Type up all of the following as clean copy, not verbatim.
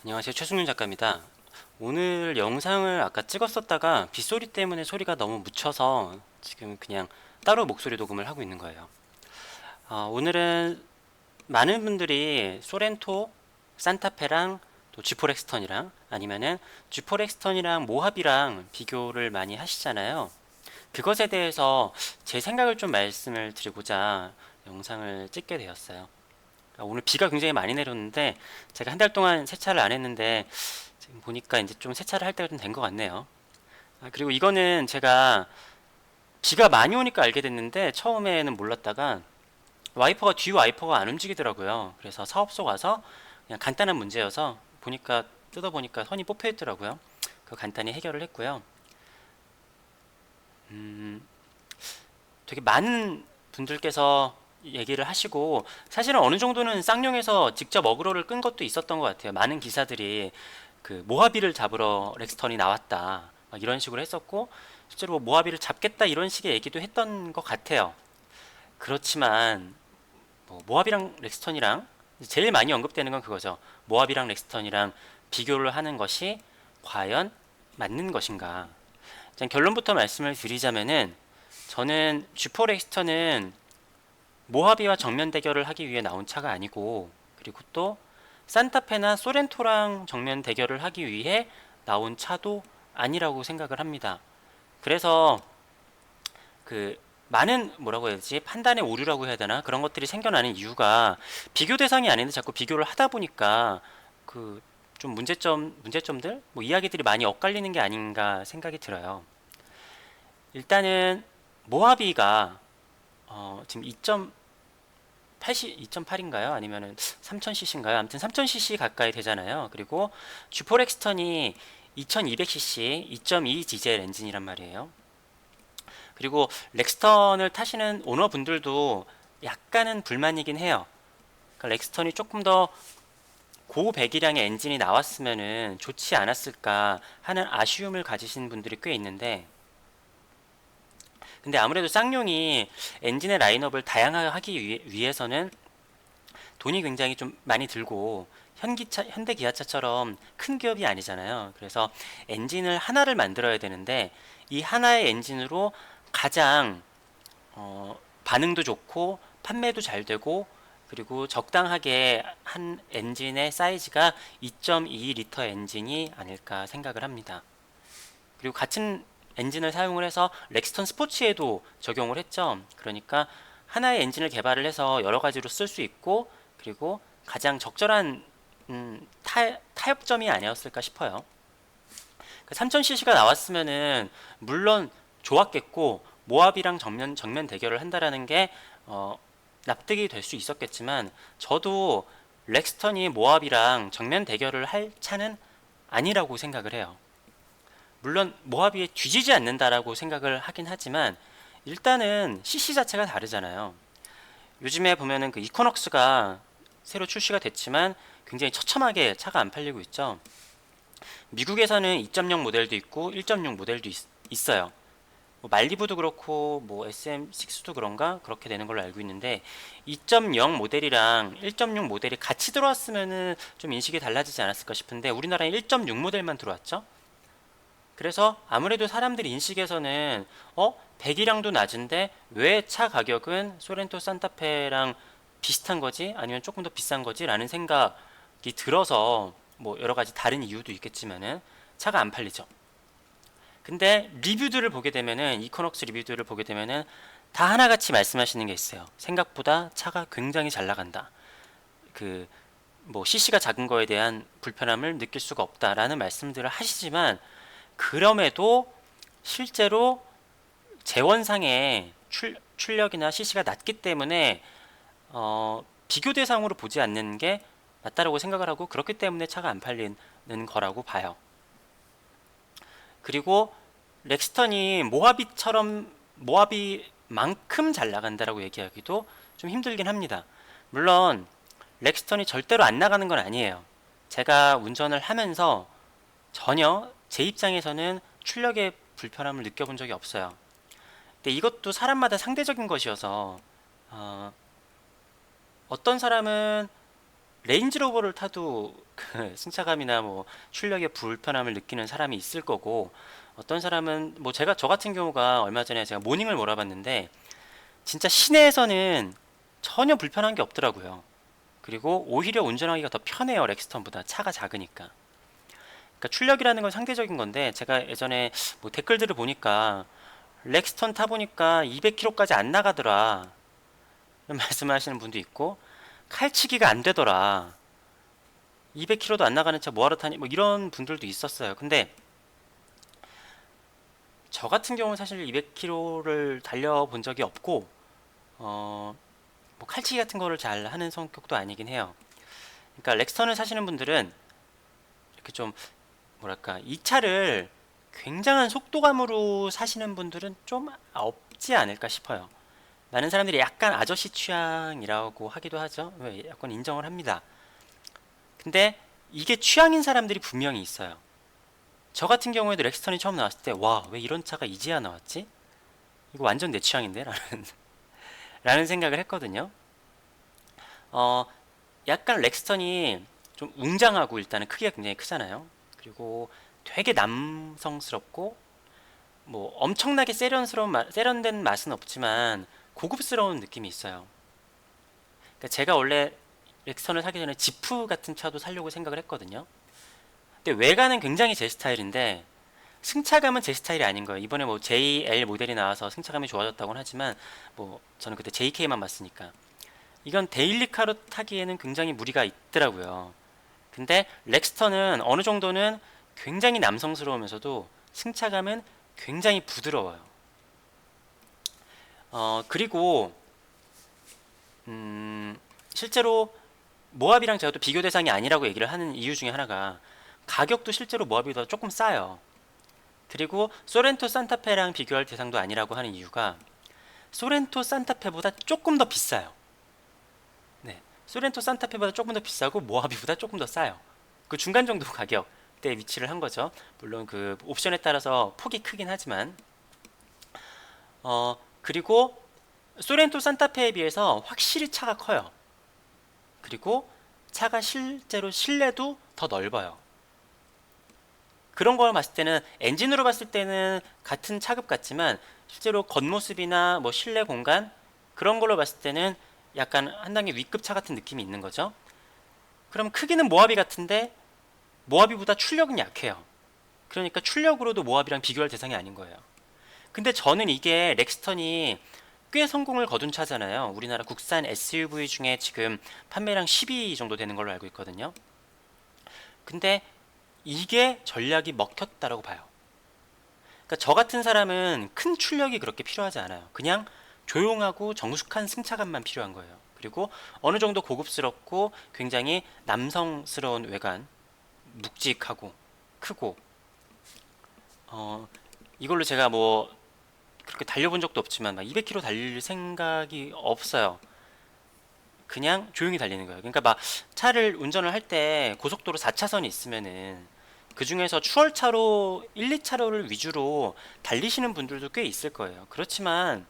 안녕하세요. 최승윤 작가입니다. 오늘 영상을 아까 찍었었다가 빗소리 때문에 소리가 너무 묻혀서 지금 그냥 따로 목소리 녹음을 하고 있는 거예요. 오늘은 많은 분들이 소렌토, 산타페랑 또 쥐포렉스턴이랑 아니면은 쥐포렉스턴이랑 모하비랑 비교를 많이 하시잖아요. 그것에 대해서 제 생각을 좀 말씀을 드리고자 영상을 찍게 되었어요. 오늘 비가 굉장히 많이 내렸는데 제가 한 달 동안 세차를 안 했는데 지금 보니까 이제 좀 세차를 할 때가 좀 된 것 같네요. 그리고 이거는 제가 비가 많이 오니까 알게 됐는데 처음에는 몰랐다가 와이퍼가 뒤 와이퍼가 안 움직이더라고요. 그래서 사업소 가서 그냥 간단한 문제여서 보니까 뜯어보니까 선이 뽑혀 있더라고요. 그 간단히 해결을 했고요. 음, 되게 많은 분들께서 얘기를 하시고 사실은 어느 정도는 쌍용에서 직접 어그로를 끈 것도 있었던 것 같아요. 많은 기사들이 그 모하비를 잡으러 렉스턴이 나왔다 막 이런 식으로 했었고 실제로 뭐 모하비를 잡겠다 이런 식의 얘기도 했던 것 같아요. 그렇지만 뭐 모하비랑 렉스턴이랑 제일 많이 언급되는 건 그거죠. 모하비랑 렉스턴이랑 비교를 하는 것이 과연 맞는 것인가? 일단 결론부터 말씀을 드리자면은 저는 G4 렉스턴은 모하비와 정면 대결을 하기 위해 나온 차가 아니고 그리고 또 산타페나 소렌토랑 정면 대결을 하기 위해 나온 차도 아니라고 생각을 합니다. 그래서 그 많은 뭐라고 해야 되지? 판단의 오류라고 해야 되나? 그런 것들이 생겨나는 이유가 비교 대상이 아닌데 자꾸 비교를 하다 보니까 그 좀 문제점들 뭐 이야기들이 많이 엇갈리는 게 아닌가 생각이 들어요. 일단은 모하비가 지금 2.8인가요? 아니면은 3000cc인가요? 아무튼 3000cc 가까이 되잖아요. 그리고 G4렉스턴이 2200cc 2.2 디젤 엔진이란 말이에요. 그리고 렉스턴을 타시는 오너분들도 약간은 불만이긴 해요. 그러니까 렉스턴이 조금 더 고배기량의 엔진이 나왔으면은 좋지 않았을까 하는 아쉬움을 가지신 분들이 꽤 있는데 근데 아무래도 쌍용이 엔진의 라인업을 다양하게 하기 위해서는 돈이 굉장히 좀 많이 들고 현대기아차처럼 큰 기업이 아니잖아요. 그래서 엔진을 하나를 만들어야 되는데 이 하나의 엔진으로 가장 반응도 좋고 판매도 잘 되고 그리고 적당하게 한 엔진의 사이즈가 2.2리터 엔진이 아닐까 생각을 합니다. 그리고 같은 엔진을 사용을 해서 렉스턴 스포츠에도 적용을 했죠. 그러니까 하나의 엔진을 개발을 해서 여러 가지로 쓸 수 있고 그리고 가장 적절한 타협점이 아니었을까 싶어요. 3000cc가 나왔으면은 물론 좋았겠고 모압이랑 정면 대결을 한다라는 게 납득이 될 수 있었겠지만 저도 렉스턴이 모압이랑 정면 대결을 할 차는 아니라고 생각을 해요. 물론 모하비에 뒤지지 않는다라고 생각을 하긴 하지만 일단은 CC 자체가 다르잖아요. 요즘에 보면은 그 이코넉스가 새로 출시가 됐지만 굉장히 처참하게 차가 안 팔리고 있죠. 미국에서는 2.0 모델도 있고 1.6 모델도 있어요. 뭐 말리부도 그렇고 뭐 SM6도 그런가 그렇게 되는 걸로 알고 있는데 2.0 모델이랑 1.6 모델이 같이 들어왔으면은 좀 인식이 달라지지 않았을까 싶은데 우리나라에 1.6 모델만 들어왔죠. 그래서 아무래도 사람들 인식에서는 배기량도 낮은데 왜 차 가격은 소렌토 산타페랑 비슷한 거지? 아니면 조금 더 비싼 거지? 라는 생각이 들어서 뭐 여러 가지 다른 이유도 있겠지만은 차가 안 팔리죠. 근데 리뷰들을 보게 되면은 이코넉스 리뷰들을 보게 되면은 다 하나같이 말씀하시는 게 있어요. 생각보다 차가 굉장히 잘 나간다. 그 뭐 CC가 작은 거에 대한 불편함을 느낄 수가 없다라는 말씀들을 하시지만 그럼에도 실제로 재원상의 출력이나 CC가 낮기 때문에 비교 대상으로 보지 않는 게 맞다라고 생각을 하고 그렇기 때문에 차가 안 팔리는 거라고 봐요. 그리고 렉스턴이 모하비만큼 잘 나간다라고 얘기하기도 좀 힘들긴 합니다. 물론 렉스턴이 절대로 안 나가는 건 아니에요. 제가 운전을 하면서 전혀 제 입장에서는 출력의 불편함을 느껴본 적이 없어요. 근데 이것도 사람마다 상대적인 것이어서 어떤 사람은 레인지로버를 타도 그 승차감이나 뭐 출력의 불편함을 느끼는 사람이 있을 거고, 어떤 사람은 뭐 제가 저 같은 경우가 얼마 전에 제가 모닝을 몰아봤는데 진짜 시내에서는 전혀 불편한 게 없더라고요. 그리고 오히려 운전하기가 더 편해요. 렉스턴보다 차가 작으니까. 그러니까 출력이라는 건 상대적인 건데, 제가 예전에 뭐 댓글들을 보니까 렉스턴 타보니까 200km까지 안 나가더라 이런 말씀하시는 분도 있고, 칼치기가 안 되더라, 200km도 안 나가는 차 뭐하러 타니, 뭐 이런 분들도 있었어요. 근데 저 같은 경우는 사실 200km를 달려본 적이 없고, 어, 뭐 칼치기 같은 거를 잘 하는 성격도 아니긴 해요. 그러니까 렉스턴을 사시는 분들은 이렇게 좀 뭐랄까, 이 차를 굉장한 속도감으로 사시는 분들은 좀 없지 않을까 싶어요. 많은 사람들이 약간 아저씨 취향이라고 하기도 하죠. 약간 인정을 합니다. 근데 이게 취향인 사람들이 분명히 있어요. 저 같은 경우에도 렉스턴이 처음 나왔을 때, 와, 왜 이런 차가 이제야 나왔지? 이거 완전 내 취향인데? 라는 생각을 했거든요. 어, 약간 렉스턴이 좀 웅장하고, 일단은 크기가 굉장히 크잖아요. 그리고 되게 남성스럽고, 뭐 엄청나게 세련된 맛은 없지만 고급스러운 느낌이 있어요. 그러니까 제가 원래 렉스턴을 사기 전에 지프 같은 차도 사려고 생각을 했거든요. 근데 외관은 굉장히 제 스타일인데 승차감은 제 스타일이 아닌 거예요. 이번에 뭐 JL 모델이 나와서 승차감이 좋아졌다고는 하지만, 뭐 저는 그때 JK만 봤으니까 이건 데일리카로 타기에는 굉장히 무리가 있더라고요. 근데 렉스턴은 어느 정도는 굉장히 남성스러우면서도 승차감은 굉장히 부드러워요. 그리고 실제로 모하비랑 제가 또 비교 대상이 아니라고 얘기를 하는 이유 중에 하나가, 가격도 실제로 모하비보다 조금 싸요. 그리고 소렌토 산타페랑 비교할 대상도 아니라고 하는 이유가, 소렌토 산타페보다 조금 더 비싸요. 네, 소렌토 산타페보다 조금 더 비싸고 모하비보다 조금 더 싸요. 그 중간 정도 가격대에 위치를 한 거죠. 물론 그 옵션에 따라서 폭이 크긴 하지만, 그리고 소렌토 산타페에 비해서 확실히 차가 커요. 그리고 차가 실제로 실내도 더 넓어요. 그런 걸 봤을 때는, 엔진으로 봤을 때는 같은 차급 같지만 실제로 겉모습이나 뭐 실내 공간, 그런 걸로 봤을 때는 약간 한 단계 위급 차 같은 느낌이 있는 거죠. 그럼 크기는 모하비 같은데 모하비보다 출력은 약해요. 그러니까 출력으로도 모하비랑 비교할 대상이 아닌 거예요. 근데 저는 이게 렉스턴이 꽤 성공을 거둔 차잖아요. 우리나라 국산 SUV 중에 지금 판매량 10위 정도 되는 걸로 알고 있거든요. 근데 이게 전략이 먹혔다라고 봐요. 그러니까 저 같은 사람은 큰 출력이 그렇게 필요하지 않아요. 그냥 조용하고 정숙한 승차감만 필요한 거예요. 그리고 어느 정도 고급스럽고 굉장히 남성스러운 외관, 묵직하고 크고, 이걸로 제가 뭐 그렇게 달려본 적도 없지만 막 200km 달릴 생각이 없어요. 그냥 조용히 달리는 거예요. 그러니까 막 차를 운전을 할 때 고속도로 4차선이 있으면은 그 중에서 추월차로 1, 2차로를 위주로 달리시는 분들도 꽤 있을 거예요. 그렇지만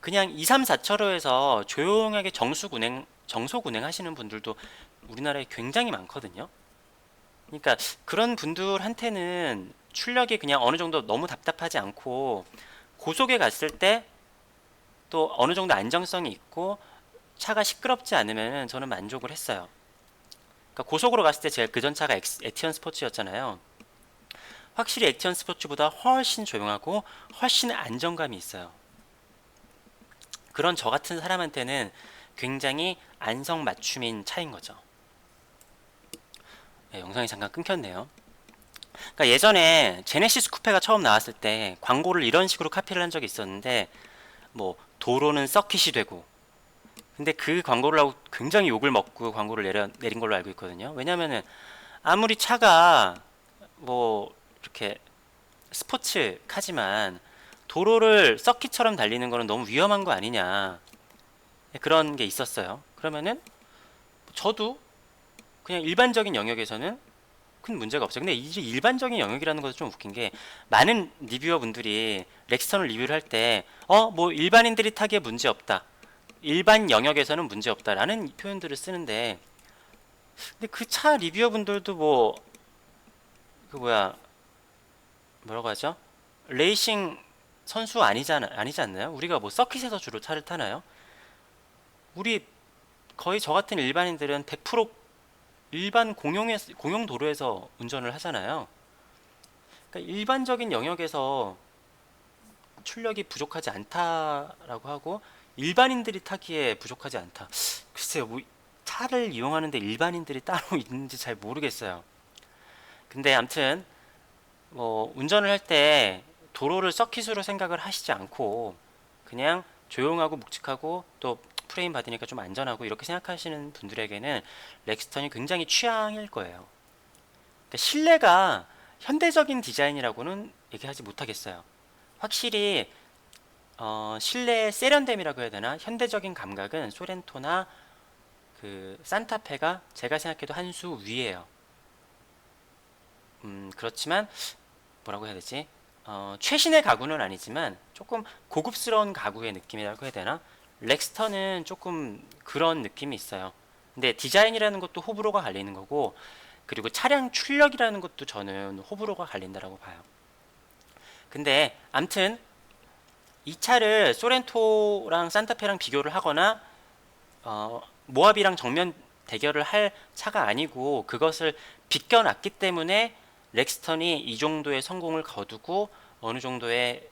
그냥 2, 3, 4차로에서 조용하게 정속 운행 하시는 분들도 우리나라에 굉장히 많거든요. 그러니까 그런 분들한테는 출력이 그냥 어느 정도 너무 답답하지 않고, 고속에 갔을 때 또 어느 정도 안정성이 있고 차가 시끄럽지 않으면 저는 만족을 했어요. 그러니까 고속으로 갔을 때 제가 그전 차가 에티언 스포츠였잖아요. 확실히 에티언 스포츠보다 훨씬 조용하고 훨씬 안정감이 있어요. 그런 저 같은 사람한테는 굉장히 안성맞춤인 차인 거죠. 네, 영상이 잠깐 끊겼네요. 그러니까 예전에 제네시스 쿠페가 처음 나왔을 때 광고를 이런 식으로 카피를 한 적이 있었는데, 뭐 도로는 서킷이 되고, 근데 그 광고를 하고 굉장히 욕을 먹고 광고를 내린 걸로 알고 있거든요. 왜냐면은 아무리 차가 뭐 이렇게 스포츠 카지만 도로를 서킷처럼 달리는 거는 너무 위험한 거 아니냐, 그런 게 있었어요. 그러면은 저도 그냥 일반적인 영역에서는 큰 문제가 없어요. 근데 이 일반적인 영역이라는 것도 좀 웃긴 게, 많은 리뷰어 분들이 렉스턴을 리뷰를 할 때 뭐 일반인들이 타기에 문제 없다, 일반 영역에서는 문제 없다라는 표현들을 쓰는데, 근데 그 차 리뷰어 분들도 뭐 그 뭐라고 하죠? 레이싱 선수 아니지 않나요? 우리가 뭐 서킷에서 주로 차를 타나요? 우리 거의 저 같은 일반인들은 100% 일반 공용 도로에서 운전을 하잖아요. 그러니까 일반적인 영역에서 출력이 부족하지 않다라고 하고 일반인들이 타기에 부족하지 않다. 글쎄요, 뭐 차를 이용하는데 일반인들이 따로 있는지 잘 모르겠어요. 근데 암튼 뭐 운전을 할 때 도로를 서킷으로 생각을 하시지 않고 그냥 조용하고 묵직하고 또 프레임 받으니까 좀 안전하고 이렇게 생각하시는 분들에게는 렉스턴이 굉장히 취향일 거예요. 그러니까 실내가 현대적인 디자인이라고는 얘기하지 못하겠어요. 확실히 실내의 세련됨이라고 해야 되나? 현대적인 감각은 소렌토나 그 산타페가 제가 생각해도 한 수 위에요. 그렇지만 뭐라고 해야 되지? 최신의 가구는 아니지만 조금 고급스러운 가구의 느낌이라고 해야 되나? 렉스턴은 조금 그런 느낌이 있어요. 근데 디자인이라는 것도 호불호가 갈리는 거고, 그리고 차량 출력이라는 것도 저는 호불호가 갈린다라고 봐요. 근데 암튼 이 차를 소렌토랑 산타페랑 비교를 하거나 모하비랑 정면 대결을 할 차가 아니고 그것을 비껴놨기 때문에 렉스턴이 이 정도의 성공을 거두고 어느 정도의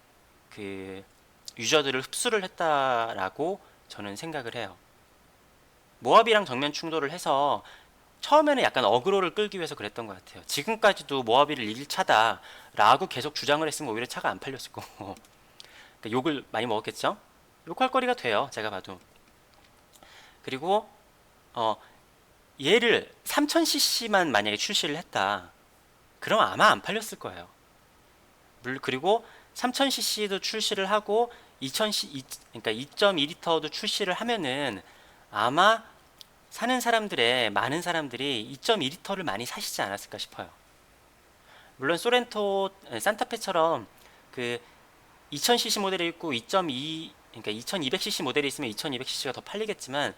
그 유저들을 흡수를 했다라고 저는 생각을 해요. 모하비랑 정면 충돌을 해서 처음에는 약간 어그로를 끌기 위해서 그랬던 것 같아요. 지금까지도 모하비를 이길 차다라고 계속 주장을 했으면 오히려 차가 안 팔렸을 거고 그러니까 욕을 많이 먹었겠죠? 욕할 거리가 돼요. 제가 봐도. 그리고 어, 얘를 3000cc만 만약에 출시를 했다. 그럼 아마 안 팔렸을 거예요. 그리고 3000cc도 출시를 하고 2000cc 그러니까 2.2L도 출시를 하면은 아마 사는 사람들의 많은 사람들이 2.2L를 많이 사시지 않았을까 싶어요. 물론 소렌토 산타페처럼 그 2000cc 모델이 있고 2.2 그러니까 2200cc 모델이 있으면 2200cc가 더 팔리겠지만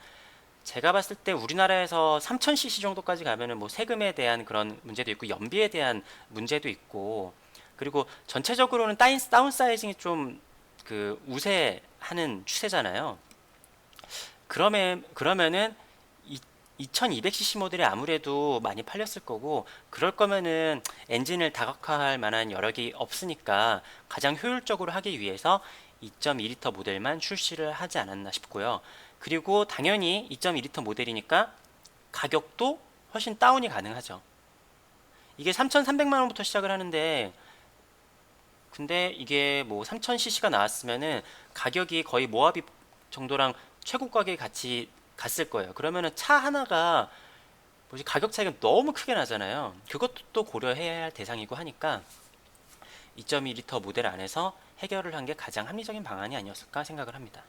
제가 봤을 때 우리나라에서 3000cc 정도까지 가면은 뭐 세금에 대한 그런 문제도 있고 연비에 대한 문제도 있고 그리고 전체적으로는 다운 사이징이 좀 그 우세하는 추세잖아요. 그러면은 2200cc 모델이 아무래도 많이 팔렸을 거고 그럴 거면은 엔진을 다각화할 만한 여력이 없으니까 가장 효율적으로 하기 위해서 2.2L 모델만 출시를 하지 않았나 싶고요. 그리고 당연히 2.2L 모델이니까 가격도 훨씬 다운이 가능하죠. 이게 3,300만 원부터 시작을 하는데 근데 이게 뭐 3000cc가 나왔으면은 가격이 거의 모하비 정도랑 최고가에 같이 갔을 거예요. 그러면은 차 하나가 뭐지 가격 차이가 너무 크게 나잖아요. 그것도 또 고려해야 할 대상이고 하니까 2.2L 모델 안에서 해결을 한 게 가장 합리적인 방안이 아니었을까 생각을 합니다.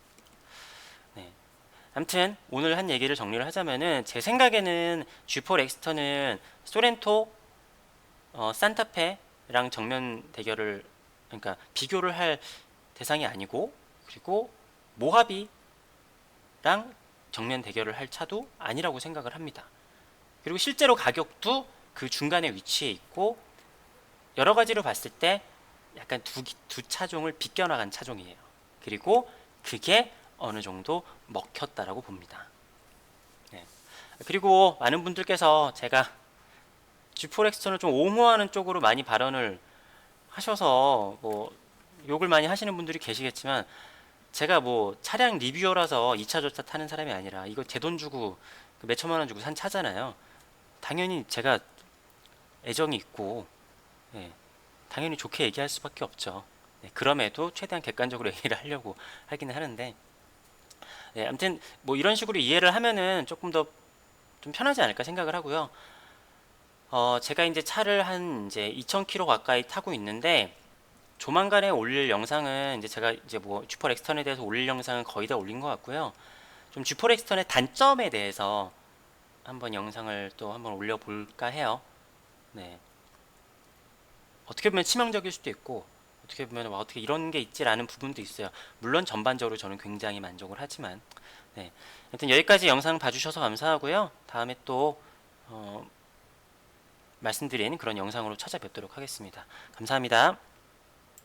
네. 아무튼 오늘 한 얘기를 정리를 하자면은 제 생각에는 G4 엑스터는 소렌토, 산타페랑 정면 대결을 그러니까 비교를 할 대상이 아니고 그리고 모하비랑 정면 대결을 할 차도 아니라고 생각을 합니다. 그리고 실제로 가격도 그 중간에 위치해 있고 여러 가지로 봤을 때 약간 두 차종을 비껴나간 차종이에요. 그리고 그게 어느 정도 먹혔다라고 봅니다. 네. 그리고 많은 분들께서 제가 G4 엑스턴을 좀 옹호하는 쪽으로 많이 발언을 하셔서 뭐 욕을 많이 하시는 분들이 계시겠지만 제가 뭐 차량 리뷰어라서 2차전차 타는 사람이 아니라 이거 제 돈 주고 그 몇천만 원 주고 산 차잖아요. 당연히 제가 애정이 있고 예, 당연히 좋게 얘기할 수밖에 없죠. 네, 그럼에도 최대한 객관적으로 얘기를 하려고 하기는 하는데 네, 아무튼 뭐 이런 식으로 이해를 하면은 조금 더 좀 편하지 않을까 생각을 하고요. 제가 이제 차를 한 이제 2000km 가까이 타고 있는데 조만간에 올릴 영상은 이제 제가 이제 뭐 G4 엑스턴에 대해서 올릴 영상은 거의 다 올린 것 같고요. 좀 G4 엑스턴의 단점에 대해서 한번 영상을 또 한번 올려볼까 해요. 네. 어떻게 보면 치명적일 수도 있고 어떻게 보면 와, 어떻게 이런 게 있지라는 부분도 있어요. 물론 전반적으로 저는 굉장히 만족을 하지만 네. 하여튼 여기까지 영상 봐주셔서 감사하고요. 다음에 또 말씀드린 그런 영상으로 찾아뵙도록 하겠습니다. 감사합니다.